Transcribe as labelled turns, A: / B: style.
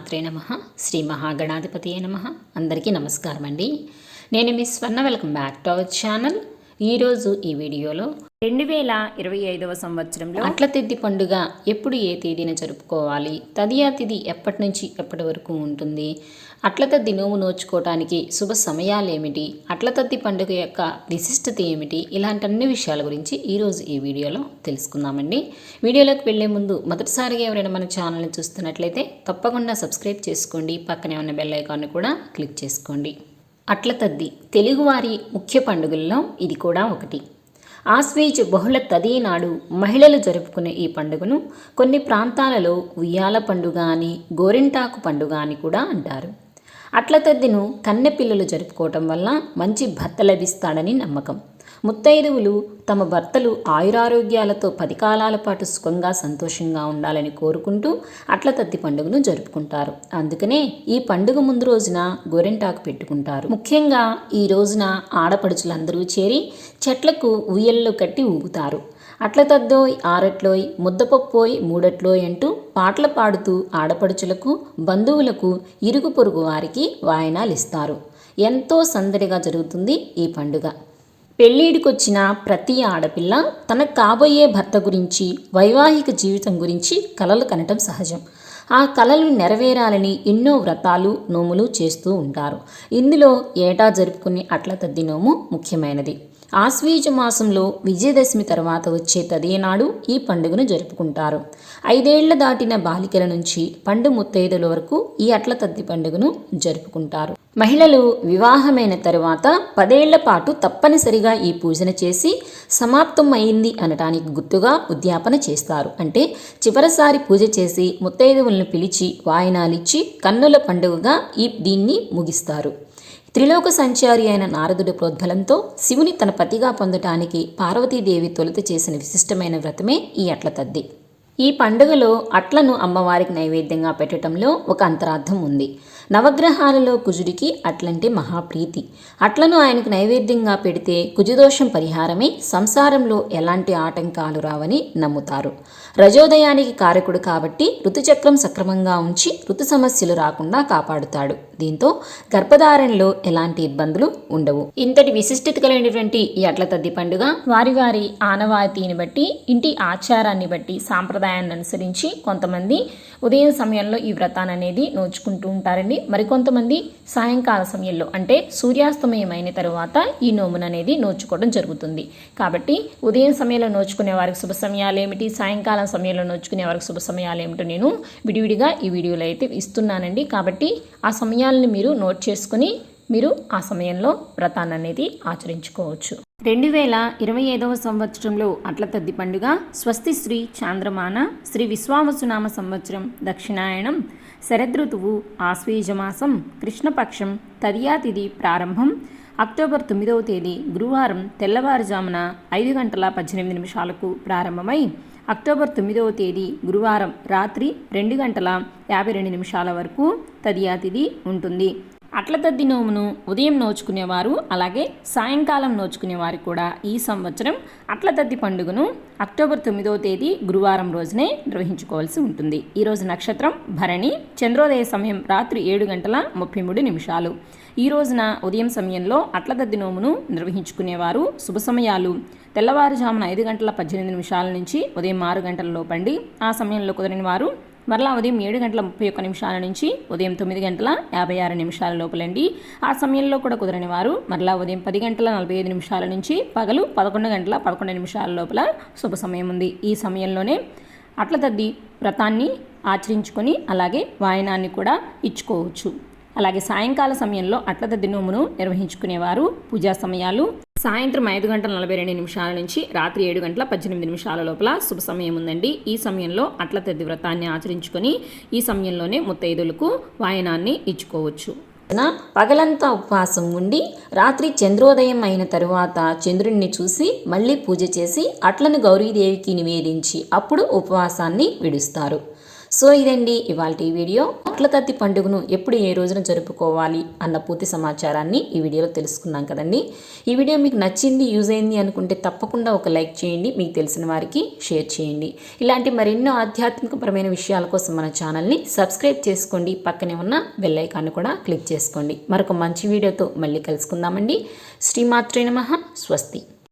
A: శ్రీమాత్రే నమః. శ్రీ మహాగణాధిపతియే నమః. అందరికీ నమస్కారం అండి. నేను మీ స్వర్ణ. Welcome back to our channel. ఈరోజు ఈ వీడియోలో 2025వ సంవత్సరంలో అట్ల తద్ది పండుగ ఎప్పుడు ఏ తేదీన జరుపుకోవాలి, తదియా తిథి ఎప్పటి నుంచి ఎప్పటి వరకు ఉంటుంది, అట్ల తద్ది నోము నోచుకోవటానికి శుభ సమయాలు ఏమిటి, అట్ల తద్ది పండుగ యొక్క విశిష్టత ఏమిటి, ఇలాంటి అన్ని విషయాల గురించి ఈరోజు ఈ వీడియోలో తెలుసుకుందామండి. వీడియోలోకి వెళ్లే ముందు మొదటిసారిగా ఎవరైనా మన ఛానల్ని చూస్తున్నట్లయితే తప్పకుండా సబ్స్క్రైబ్ చేసుకోండి, పక్కనే ఉన్న బెల్ ఐకాన్ని కూడా క్లిక్ చేసుకోండి. అట్ల తద్ది తెలుగువారి ముఖ్య పండుగల్లో ఇది కూడా ఒకటి. ఆశ్వీజ బహుళ తది నాడు మహిళలు జరుపుకునే ఈ పండుగను కొన్ని ప్రాంతాలలో ఉయ్యాల పండుగ అని, గోరింటాకు పండుగ అని కూడా అంటారు. అట్ల తద్దిను కన్నెపిల్లలు జరుపుకోవటం వల్ల మంచి భర్త లభిస్తాడని నమ్మకం. ముత్తైదువులు తమ భర్తలు ఆయురారోగ్యాలతో 10 కాలాల పాటు సుఖంగా సంతోషంగా ఉండాలని కోరుకుంటూ అట్ల తద్ది పండుగను జరుపుకుంటారు. అందుకనే ఈ పండుగ ముందు రోజున గోరింటాకు పెట్టుకుంటారు. ముఖ్యంగా ఈ రోజున ఆడపడుచులందరూ చేరి చెట్లకు ఉయ్యల్లో కట్టి ఊగుతారు. అట్ల తద్దోయ్ ఆరట్లోయ్, ముద్దపప్పోయ్ మూడట్లోయ్ అంటూ పాటలు పాడుతూ ఆడపడుచులకు, బంధువులకు, ఇరుగు పొరుగు వారికి వాయనాలు ఇస్తారు. ఎంతో సందడిగా జరుగుతుంది ఈ పండుగ. పెళ్ళిడికొచ్చిన ప్రతి ఆడపిల్ల తన కాబోయే భర్త గురించి, వైవాహిక జీవితం గురించి కలలు కనటం సహజం. ఆ కలలు నెరవేరాలని ఎన్నో వ్రతాలు, నోములు చేస్తూ ఉంటారు. ఇందులో ఏటా జరుపుకునే అట్ల తద్ది నోము ముఖ్యమైనది. ఆశ్వీజ మాసంలో విజయదశమి తర్వాత వచ్చే తదేనాడు ఈ పండుగను జరుపుకుంటారు. 5 ఏళ్ల దాటిన బాలికల నుంచి పండు ముత్తైదుల వరకు ఈ అట్ల తద్ది పండుగను జరుపుకుంటారు. మహిళలు వివాహమైన తరువాత 10 ఏళ్ల పాటు తప్పనిసరిగా ఈ పూజన చేసి సమాప్తం అయింది అనటానికి గుర్తుగా ఉద్యాపన చేస్తారు. అంటే చివరిసారి పూజ చేసి ముత్తైదువులను పిలిచి వాయనాలిచ్చి కన్నుల పండుగగా దీన్ని ముగిస్తారు. త్రిలోక సంచారి అయిన నారదుడి ప్రోద్బలంతో శివుని తన పతిగా పొందటానికి పార్వతీదేవి తొలుత చేసిన విశిష్టమైన వ్రతమే ఈ అట్ల తద్ది. ఈ పండుగలో అట్లను అమ్మవారికి నైవేద్యంగా పెట్టడంలో ఒక అంతరార్థం ఉంది. నవగ్రహాలలో కుజుడికి అట్లంటే మహాప్రీతి. అట్లను ఆయనకు నైవేద్యంగా పెడితే కుజదోషం పరిహారమై సంసారంలో ఎలాంటి ఆటంకాలు రావని నమ్ముతారు. రజోదయానికి కారకుడు కాబట్టి ఋతుచక్రం సక్రమంగా ఉంచి ఋతు సమస్యలు రాకుండా కాపాడుతాడు. దీంతో గర్భధారణలో ఎలాంటి ఇబ్బందులు ఉండవు. ఇంతటి విశిష్టత కలిగినటువంటి ఈ అట్ల తద్ది పండుగ వారి వారి ఆనవాయితీని బట్టి, ఇంటి ఆచారాన్ని బట్టి, సాంప్రదాయాన్ని అనుసరించి కొంతమంది ఉదయం సమయంలో ఈ వ్రతాన్ని అనేది నోచుకుంటూ ఉంటారండి. మరికొంతమంది సాయంకాల సమయంలో అంటే సూర్యాస్తమయం అయిన తరువాత ఈ నోమును అనేది నోచుకోవడం జరుగుతుంది. కాబట్టి ఉదయం సమయంలో నోచుకునే వారికి శుభ సమయాలు ఏమిటి, సాయంకాలం సమయంలో నోచుకునే వారికి శుభ సమయాలు ఏమిటో నేను విడివిడిగా ఈ వీడియోలో అయితే ఇస్తున్నానండి. కాబట్టి ఆ సమయాలను మీరు నోట్ చేసుకుని మీరు ఆ సమయంలో వ్రతాన్ని అనేది ఆచరించుకోవచ్చు. 2025వ సంవత్సరంలో అట్ల తద్ది పండుగ స్వస్తి శ్రీ చాంద్రమాన శ్రీ విశ్వావసునామ సంవత్సరం దక్షిణాయనం శరదృతువు ఆశ్వీజమాసం కృష్ణపక్షం తదియా తిథి ప్రారంభం అక్టోబర్ 9వ తేదీ గురువారం తెల్లవారుజామున 5:18 ప్రారంభమై అక్టోబర్ 9వ తేదీ గురువారం రాత్రి 2:52 వరకు తదియా తిథి ఉంటుంది. అట్ల తద్ది నోమును ఉదయం నోచుకునేవారు అలాగే సాయంకాలం నోచుకునేవారు కూడా ఈ సంవత్సరం అట్ల తద్ది పండుగను అక్టోబర్ 9వ తేదీ గురువారం రోజునే నిర్వహించుకోవాల్సి ఉంటుంది. ఈరోజు నక్షత్రం భరణి, చంద్రోదయ సమయం రాత్రి 7:33. ఈ రోజున ఉదయం సమయంలో అట్ల తద్ది నోమును నిర్వహించుకునేవారు శుభ సమయాలు తెల్లవారుజామున 5:18 నుంచి ఉదయం 6 గంటల లోపండి. ఆ సమయంలో కుదరని వారు మరలా ఉదయం 7:31 నుంచి ఉదయం 9:56 లోపలండి. ఆ సమయంలో కూడా కుదరని వారు మరలా ఉదయం 10:45 నుంచి పగలు 11:11 లోపల శుభ సమయం ఉంది. ఈ సమయంలోనే అట్ల తద్ది వ్రతాన్ని ఆచరించుకొని అలాగే వాయనాన్ని కూడా ఇచ్చుకోవచ్చు. అలాగే సాయంకాల సమయంలో అట్ల తద్ది నోమును నిర్వహించుకునేవారు పూజా సమయాలు సాయంత్రం 5:42 నుంచి రాత్రి 7:18 లోపల శుభ సమయం ఉందండి. ఈ సమయంలో అట్ల తద్ది వ్రతాన్ని ఆచరించుకొని ఈ సమయంలోనే ముత్తైదులకు వాయనాన్ని ఇచ్చుకోవచ్చు. పగలంతా ఉపవాసం ఉండి రాత్రి చంద్రోదయం అయిన తరువాత చంద్రుడిని చూసి మళ్ళీ పూజ చేసి అట్లను గౌరీదేవికి నివేదించి అప్పుడు ఉపవాసాన్ని విడుస్తారు. సో ఇదండి ఇవాళ ఈ వీడియో. అట్ల తద్ది పండుగను ఎప్పుడు ఏ రోజున జరుపుకోవాలి అన్న పూర్తి సమాచారాన్ని ఈ వీడియోలో తెలుసుకున్నాం కదండి. ఈ వీడియో మీకు నచ్చింది, యూజ్ అయింది అనుకుంటే తప్పకుండా ఒక లైక్ చేయండి, మీకు తెలిసిన వారికి షేర్ చేయండి. ఇలాంటి మరెన్నో ఆధ్యాత్మికపరమైన విషయాల కోసం మన ఛానల్ని సబ్స్క్రైబ్ చేసుకోండి, పక్కనే ఉన్న బెల్ ఐకాన్ని కూడా క్లిక్ చేసుకోండి. మరొక మంచి వీడియోతో మళ్ళీ కలుసుకుందామండి. శ్రీమాత్రే నమః. స్వస్తి.